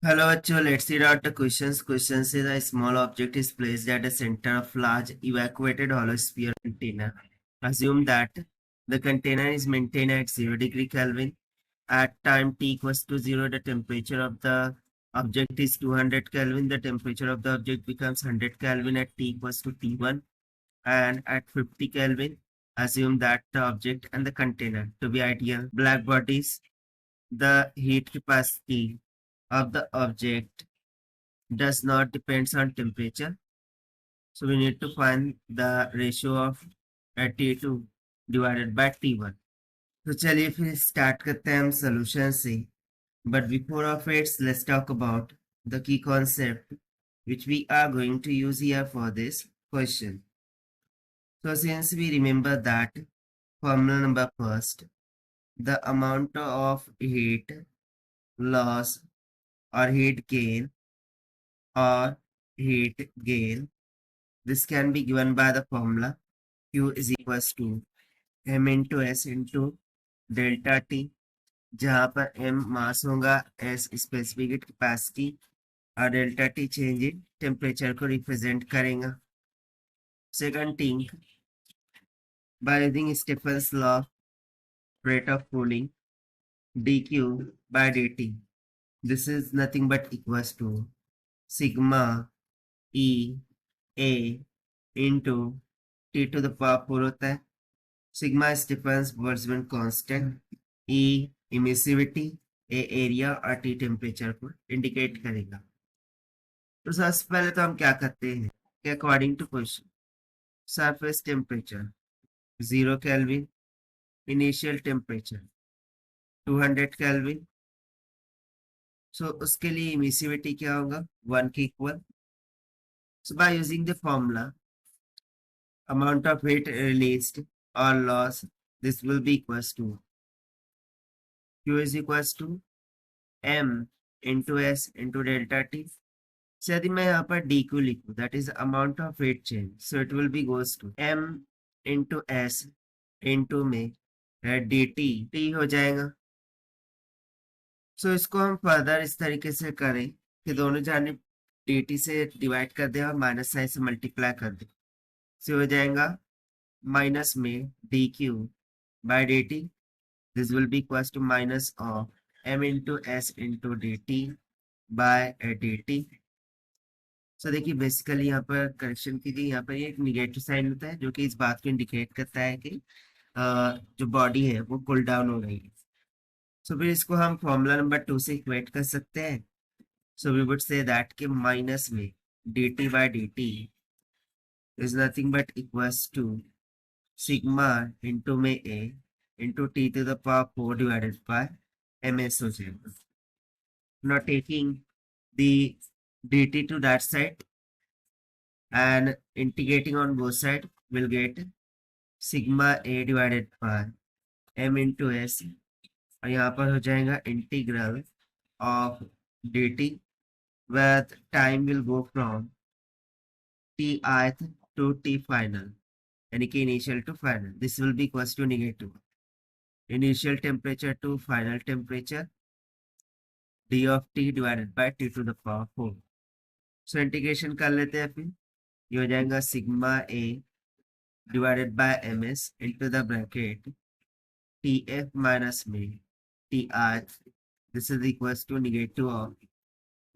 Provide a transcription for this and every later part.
Hello, Achu. Let's read out the questions. Question says a small object is placed at the center of large evacuated hollow sphere container. Assume that the container is maintained at 0 degree Kelvin. At time t equals to 0, the temperature of the object is 200 Kelvin. The temperature of the object becomes 100 Kelvin at t equals to T1. And at 50 Kelvin, assume that the object and the container to be ideal black bodies. The heat capacity of the object does not depends on temperature. So we need to find the ratio of T2 divided by T1. तो चलिए फिर start करते हैं हम solution से. But before of it, let's talk about the key concept which we are going to use here for this question. So since we remember that formula number first, the amount of heat loss or heat gain this can be given by the formula Q is equals to m into s into delta T, जहां पर m मास होगा, s specific heat capacity और delta T change in temperature को represent करेगा. Second thing, by using Stefan's law rate of cooling dq by dt, this is nothing but equals to sigma e a into t to the power 4 होता है. Sigma is difference Boltzmann constant, E emissivity, A area और T temperature को indicate करेगा. तो सबसे पहले तो हम क्या करते हैं कि according to question surface temperature 0 kelvin, initial temperature 200 kelvin. So उसके लिए इमिसिविटी क्या होगा, 1 के equal. So by using the formula amount of heat released or loss, this will be equals to Q is equals to m into s into delta t. So यदि मैं यहाँ पर dq लिखूं, that is amount of heat change, so it will be goes to m into s into में dt t हो जाएगा. so इसको हम फर्दर इस तरीके से करें कि दोनों जाने dt से डिवाइड कर दे और माइनस साइन से मल्टीप्लाई कर दे. so हो जाएगा माइनस में dq by dt, this will be equals to minus of m into s into dt by dt. so देखिए बेसिकली यहाँ पर करेक्शन कीजिए, यहाँ पर एक निगेटिव साइन होता है जो कि इस बात को इंडिकेट करता है कि जो बॉडी है वो कूल डाउन हो रही है. सो फिर इसको हम फॉर्मूला नंबर 2 से इक्वेट कर सकते हैं. So we would say that के माइनस में dt by dt is nothing but equals to sigma into में a into t to the power 4 divided by ms हो जाएगा. Now taking the dt to that side and integrating on both sides, will get sigma a divided by m into s, और यहाँ पर हो जाएगा integral of dt where time will go from t to t final, यानी कि initial to final. This will be equals to negative initial temperature to final temperature d of t divided by t to the power 4. So integration कर लेते हैं. फिर ये हो जाएगा sigma a divided by ms into the bracket tf minus में ti, this is equals to negative of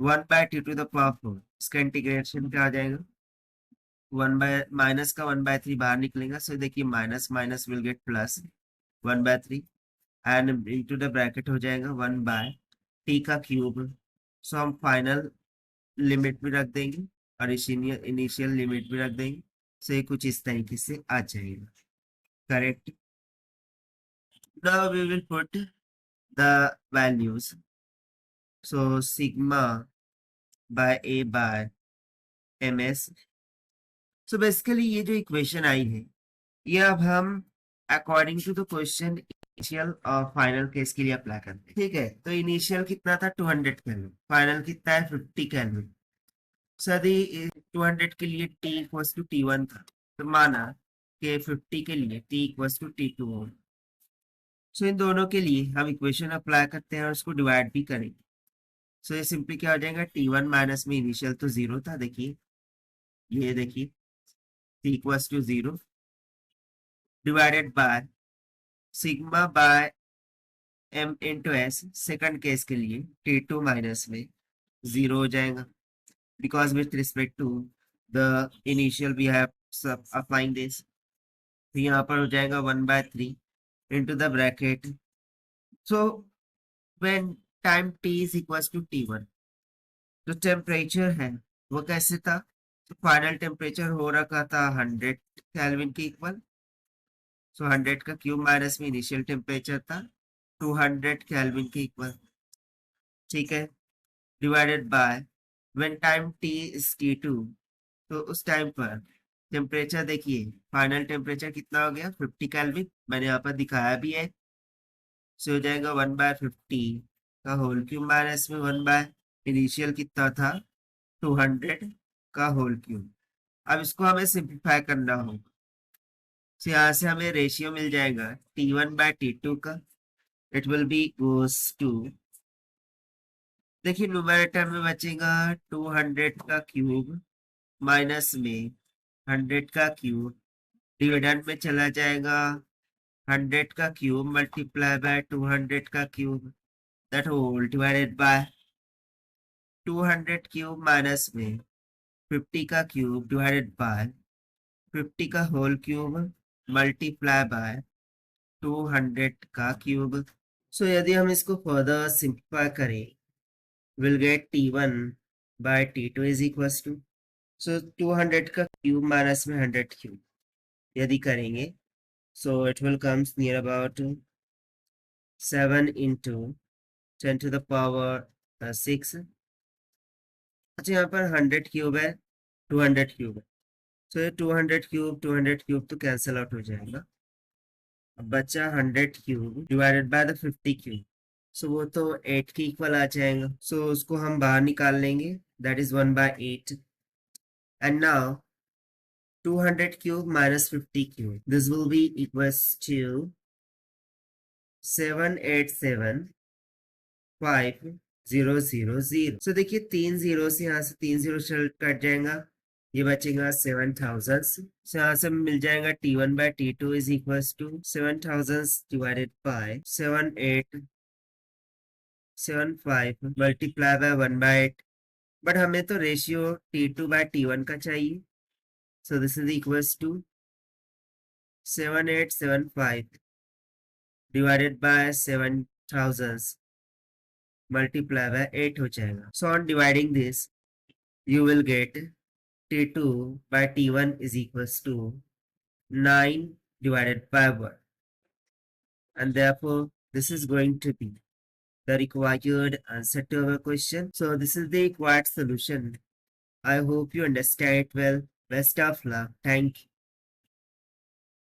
1 by t to the power 4. इसका integration क्या आ जाएगा, 1 by माइनस का 1 by 3 बाहर निकलेगा. सो देखिए minus minus will get plus 1 by 3 and into the bracket हो जाएगा 1 by t का क्यूब. सो हम फाइनल लिमिट भी रख देंगे और इनिशियल लिमिट भी रख देंगे. सो ये कुछ इस तरीके से आ जाएगा. Correct. Now we will put the values. So sigma by a by ms. सो बेसिकली ये जो इक्वेशन आई है ये अब हम according to the question initial और फाइनल केस के लिए अप्लाई करते हैं. ठीक है, तो इनिशियल कितना था 200 केल्विन, फाइनल कितना है 50 केल्विन. सदी 200 के लिए t इक्वल्स टू t1 था, तो माना कि 50 के लिए t इक्वल्स टू t2 हो. सो इन दोनों के लिए हम इक्वेशन अप्लाई करते हैं और उसको डिवाइड भी करेंगे. सो ये सिंपली क्या हो जाएगा, T1 माइनस में इनिशियल तो 0 था, देखिए ये देखिए T equals to 0 divided by sigma by m into S, second case के लिए T2 माइनस में 0 हो जाएगा, because with respect to the initial we have applying this, तो यहाँ पर हो जाएगा 1/3 into the bracket. So when time t is equals to T1, जो टेम्परेचर है वो कैसे था, तो फाइनल टेम्परेचर हो रखा था 100 केल्विन के इक्वल, सो 100 का क्यूब माइनस में इनिशियल टेम्परेचर था 200 केल्विन के इक्वल, ठीक है, divided by when time t is T2, तो उस टाइम पर टेम्परेचर देखिए, फाइनल टेम्परेचर कितना हो गया 50 केल्विन, मैंने यहाँ पर दिखाया भी है, सो हो जाएगा 1/50 का होल क्यूब माइनस में 1 बाय इनिशियल कितना था 200 का होल क्यूब। अब इसको हमें सिंप्लीफाई करना होगा, तो यहाँ से हमें रेशियो मिल जाएगा T1/T2 का, it will be goes to, देखिए न्यूमरेटर में बचेगा 200 का क्यूब माइनस में 100 का क्यूब, डिविडेंड में चला जाएगा 100 का क्यूब मल्टीप्लाई बाय 200 का cube, that whole divided by 200 cube minus में 50 का क्यूब डिवाइडेड बाय 50 का होल क्यूब मल्टीप्लाई बाय 200 का क्यूब। सो यदि हम इसको फर्दर सिंप्लीफाई करें, will get T1/T2 is equals to, so 200 का क्यूब माइनस में 100 क्यूब यदि करेंगे, so it will comes near about 7 into 10 to the power 6। अच्छा यहाँ पर 100 क्यूब है, 200 क्यूब है, so ये 200 क्यूब तो कैंसिल आउट हो जाएगा, अब बचा 100 cube divided by the 50 cube, so वो तो 8 के इक्वल आ जाएगा, सो उसको हम बाहर निकाल लेंगे, that is 1/8, and now 200 cube minus 50 cube, this will be equals to 787,5,000। So देखिए 3 जीरो से यहाँ से 3 जीरो कट जाएगा, ये बचेगा 7,000, सो यहाँ से मिल जाएगा T1/T2 is equals to 7,000 divided by 7,875 multiply by 1/8, but हमें तो रेशियो T2/T1 का चाहिए, so this is equals to 7,875 divided by 7,000 multiply by 8 हो जाएगा, so on dividing this you will get T2/T1 is equals to 9 divided by 1, and therefore this is going to be the required answer to our question. So this is the required solution. I hope you understand it well. Best of luck. Thank you.